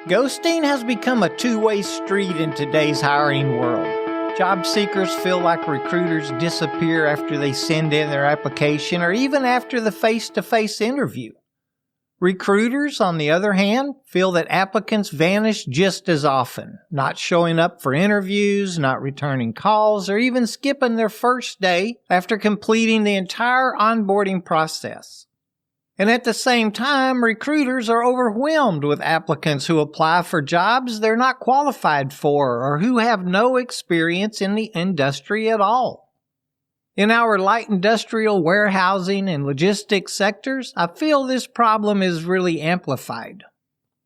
Ghosting has become a two-way street in today's hiring world. Job seekers feel like recruiters disappear after they send in their application or even after the face-to-face interview. Recruiters, on the other hand, feel that applicants vanish just as often, not showing up for interviews, not returning calls, or even skipping their first day after completing the entire onboarding process. And at the same time, recruiters are overwhelmed with applicants who apply for jobs they're not qualified for or who have no experience in the industry at all. In our light industrial, warehousing, and logistics sectors, I feel this problem is really amplified.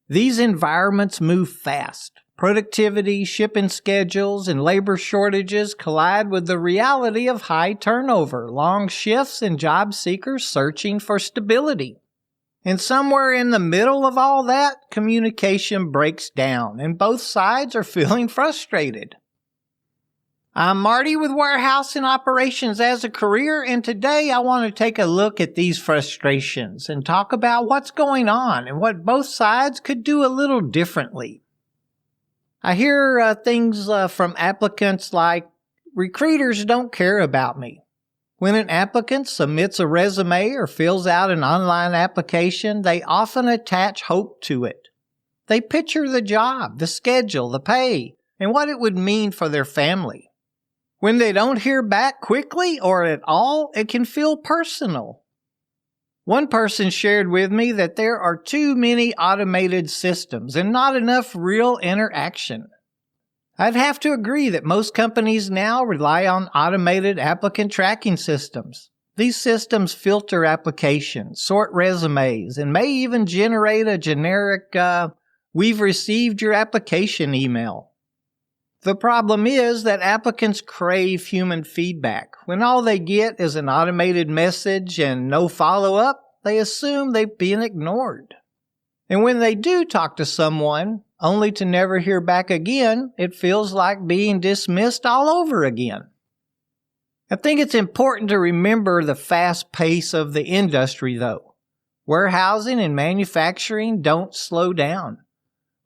These environments move fast. Productivity, shipping schedules, and labor shortages collide with the reality of high turnover, long shifts, and job seekers searching for stability. And somewhere in the middle of all that, communication breaks down, and both sides are feeling frustrated. I'm Marty with Warehouse and Operations as a Career, and today I want to take a look at these frustrations and talk about what's going on and what both sides could do a little differently. I hear things from applicants like, recruiters don't care about me. When an applicant submits a resume or fills out an online application, they often attach hope to it. They picture the job, the schedule, the pay, and what it would mean for their family. When they don't hear back quickly or at all, it can feel personal. One person shared with me that there are too many automated systems and not enough real interaction. I'd have to agree that most companies now rely on automated applicant tracking systems. These systems filter applications, sort resumes, and may even generate a generic, "we've received your application" email. The problem is that applicants crave human feedback. When all they get is an automated message and no follow-up, they assume they've been ignored. And when they do talk to someone, only to never hear back again, it feels like being dismissed all over again. I think it's important to remember the fast pace of the industry, though. Warehousing and manufacturing don't slow down.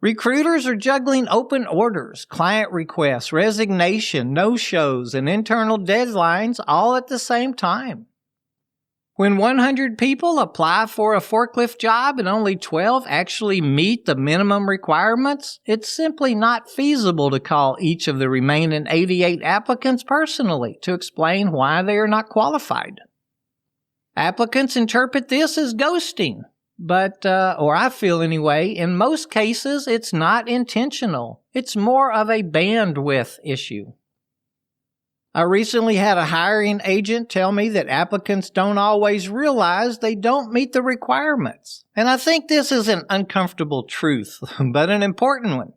Recruiters are juggling open orders, client requests, resignation, no-shows, and internal deadlines all at the same time. When 100 people apply for a forklift job and only 12 actually meet the minimum requirements, it's simply not feasible to call each of the remaining 88 applicants personally to explain why they are not qualified. Applicants interpret this as ghosting. But, or I feel anyway, in most cases, it's not intentional. It's more of a bandwidth issue. I recently had a hiring agent tell me that applicants don't always realize they don't meet the requirements. And I think this is an uncomfortable truth, but an important one.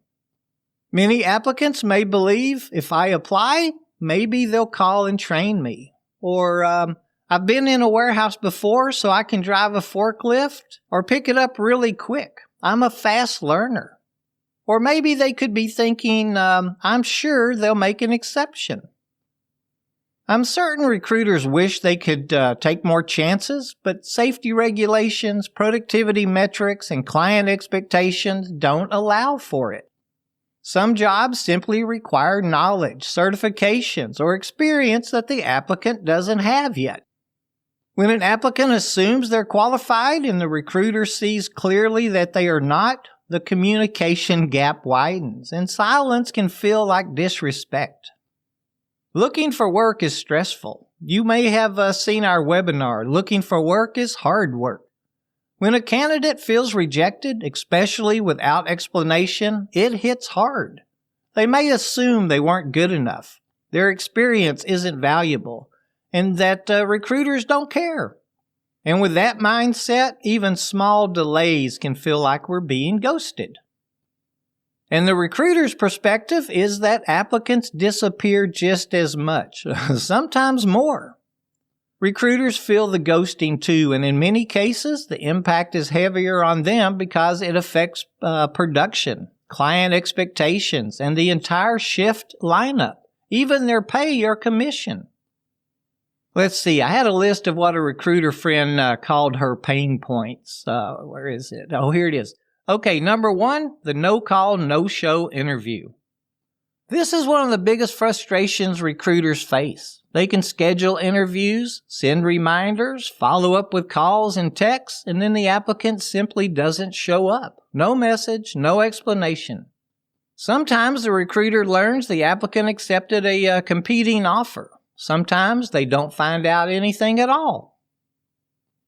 Many applicants may believe if I apply, maybe they'll call and train me. Or, I've been in a warehouse before, so I can drive a forklift or pick it up really quick. I'm a fast learner. Or maybe they could be thinking, I'm sure they'll make an exception. I'm certain recruiters wish they could take more chances, but safety regulations, productivity metrics, and client expectations don't allow for it. Some jobs simply require knowledge, certifications, or experience that the applicant doesn't have yet. When an applicant assumes they're qualified and the recruiter sees clearly that they are not, the communication gap widens, and silence can feel like disrespect. Looking for work is stressful. You may have seen our webinar, Looking for Work is Hard Work. When a candidate feels rejected, especially without explanation, it hits hard. They may assume they weren't good enough, their experience isn't valuable, and that recruiters don't care. And with that mindset, even small delays can feel like we're being ghosted. And the recruiter's perspective is that applicants disappear just as much, sometimes more. Recruiters feel the ghosting too, and in many cases, the impact is heavier on them because it affects production, client expectations, and the entire shift lineup, even their pay or commission. Let's see, I had a list of what a recruiter friend called her pain points. Where is it? Oh, here it is. Okay, number 1, the no-call, no-show interview. This is one of the biggest frustrations recruiters face. They can schedule interviews, send reminders, follow up with calls and texts, and then the applicant simply doesn't show up. No message, no explanation. Sometimes the recruiter learns the applicant accepted a competing offer. Sometimes they don't find out anything at all.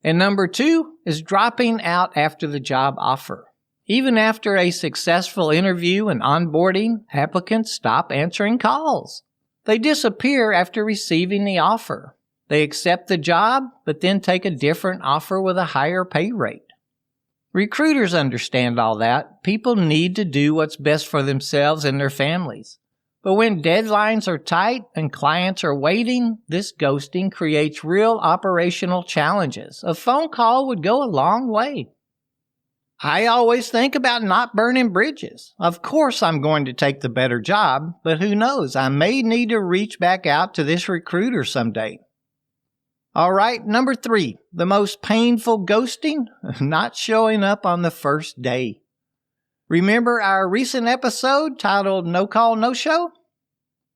And number 2 is dropping out after the job offer. Even after a successful interview and onboarding, applicants stop answering calls. They disappear after receiving the offer. They accept the job, but then take a different offer with a higher pay rate. Recruiters understand all that. People need to do what's best for themselves and their families. But when deadlines are tight and clients are waiting, this ghosting creates real operational challenges. A phone call would go a long way. I always think about not burning bridges. Of course I'm going to take the better job, but who knows, I may need to reach back out to this recruiter someday. All right, number 3, the most painful ghosting, not showing up on the first day. Remember our recent episode titled No Call, No Show?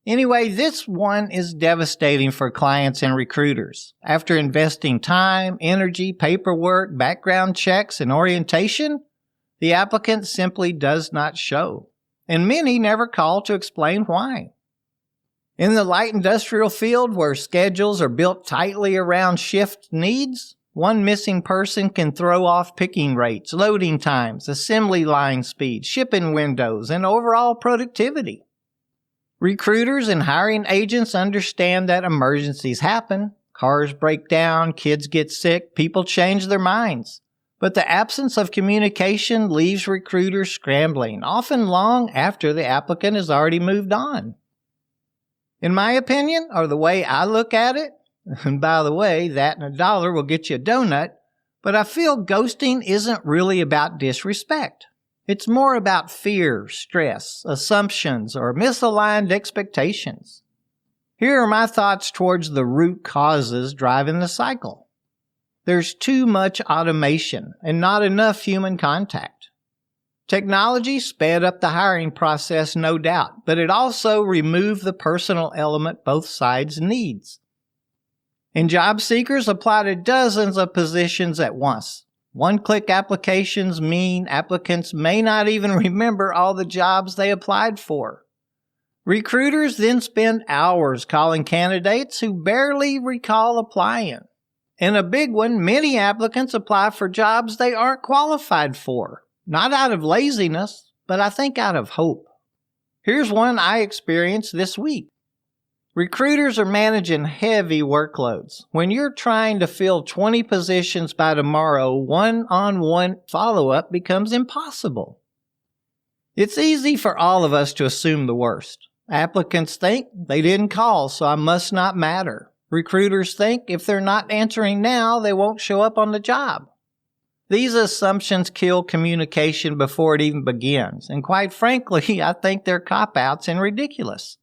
Anyway, this one is devastating for clients and recruiters. After investing time, energy, paperwork, background checks, and orientation, the applicant simply does not show. And many never call to explain why. In the light industrial field, where schedules are built tightly around shift needs, one missing person can throw off picking rates, loading times, assembly line speed, shipping windows, and overall productivity. Recruiters and hiring agents understand that emergencies happen. Cars break down, kids get sick, people change their minds. But the absence of communication leaves recruiters scrambling, often long after the applicant has already moved on. In my opinion, or the way I look at it, and by the way, that and $1 will get you a donut, but I feel ghosting isn't really about disrespect. It's more about fear, stress, assumptions, or misaligned expectations. Here are my thoughts towards the root causes driving the cycle. There's too much automation and not enough human contact. Technology sped up the hiring process, no doubt, but it also removed the personal element both sides needs. And job seekers apply to dozens of positions at once. One-click applications mean applicants may not even remember all the jobs they applied for. Recruiters then spend hours calling candidates who barely recall applying. And a big one, many applicants apply for jobs they aren't qualified for. Not out of laziness, but I think out of hope. Here's one I experienced this week. Recruiters are managing heavy workloads. When you're trying to fill 20 positions by tomorrow, one-on-one follow-up becomes impossible. It's easy for all of us to assume the worst. Applicants think they didn't call, so I must not matter. Recruiters think if they're not answering now, they won't show up on the job. These assumptions kill communication before it even begins, and quite frankly, I think they're cop-outs and ridiculous.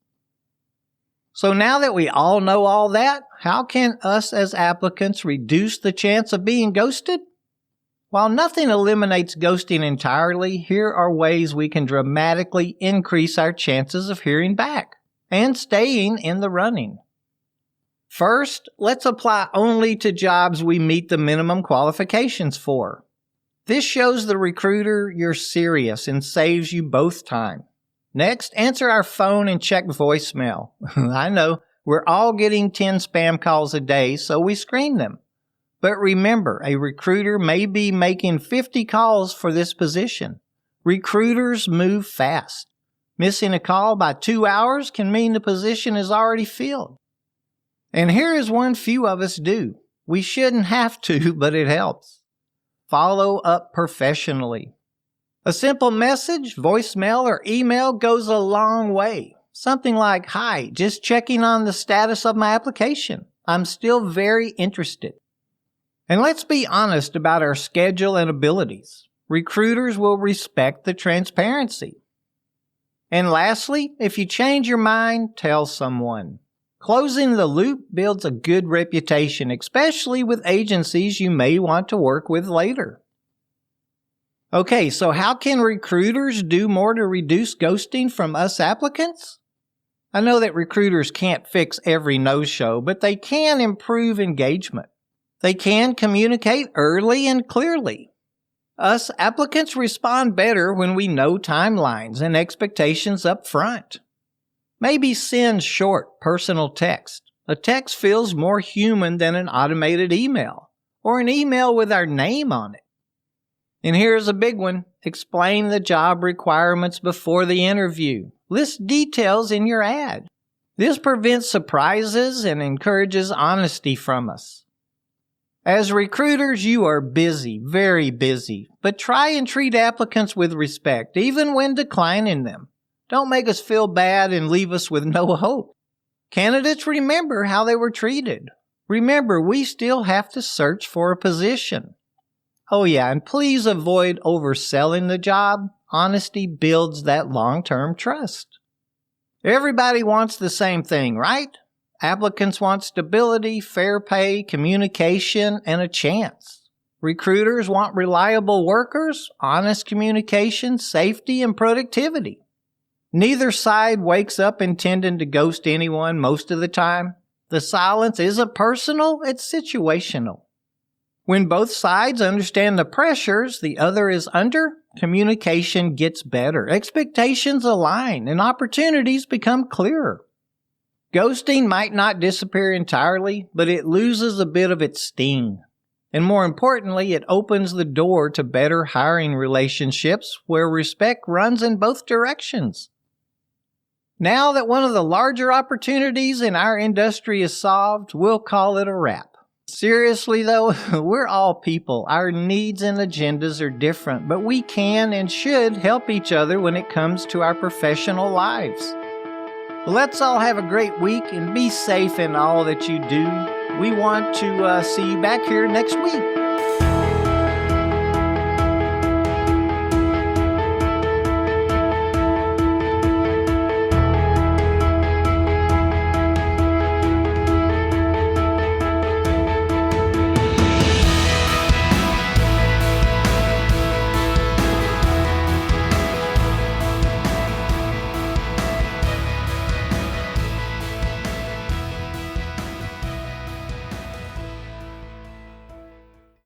So now that we all know all that, how can us as applicants reduce the chance of being ghosted? While nothing eliminates ghosting entirely, here are ways we can dramatically increase our chances of hearing back and staying in the running. First, let's apply only to jobs we meet the minimum qualifications for. This shows the recruiter you're serious and saves you both time. Next, answer our phone and check voicemail. I know, we're all getting 10 spam calls a day, so we screen them. But remember, a recruiter may be making 50 calls for this position. Recruiters move fast. Missing a call by 2 hours can mean the position is already filled. And here is one few of us do. We shouldn't have to, but it helps. Follow up professionally. A simple message, voicemail, or email goes a long way. Something like, "Hi, just checking on the status of my application. I'm still very interested." And let's be honest about our schedule and abilities. Recruiters will respect the transparency. And lastly, if you change your mind, tell someone. Closing the loop builds a good reputation, especially with agencies you may want to work with later. Okay, so how can recruiters do more to reduce ghosting from us applicants? I know that recruiters can't fix every no-show, but they can improve engagement. They can communicate early and clearly. Us applicants respond better when we know timelines and expectations up front. Maybe send short, personal text. A text feels more human than an automated email, or an email with our name on it. And here's a big one. Explain the job requirements before the interview. List details in your ad. This prevents surprises and encourages honesty from us. As recruiters, you are busy, very busy, but try and treat applicants with respect, even when declining them. Don't make us feel bad and leave us with no hope. Candidates remember how they were treated. Remember, we still have to search for a position. Oh yeah, and please avoid overselling the job. Honesty builds that long-term trust. Everybody wants the same thing, right? Applicants want stability, fair pay, communication, and a chance. Recruiters want reliable workers, honest communication, safety, and productivity. Neither side wakes up intending to ghost anyone most of the time. The silence isn't personal, it's situational. When both sides understand the pressures the other is under, communication gets better, expectations align, and opportunities become clearer. Ghosting might not disappear entirely, but it loses a bit of its sting. And more importantly, it opens the door to better hiring relationships where respect runs in both directions. Now that one of the larger opportunities in our industry is solved, we'll call it a wrap. Seriously though, we're all people. Our needs and agendas are different, but we can and should help each other when it comes to our professional lives. Let's all have a great week and be safe in all that you do. We want to see you back here next week.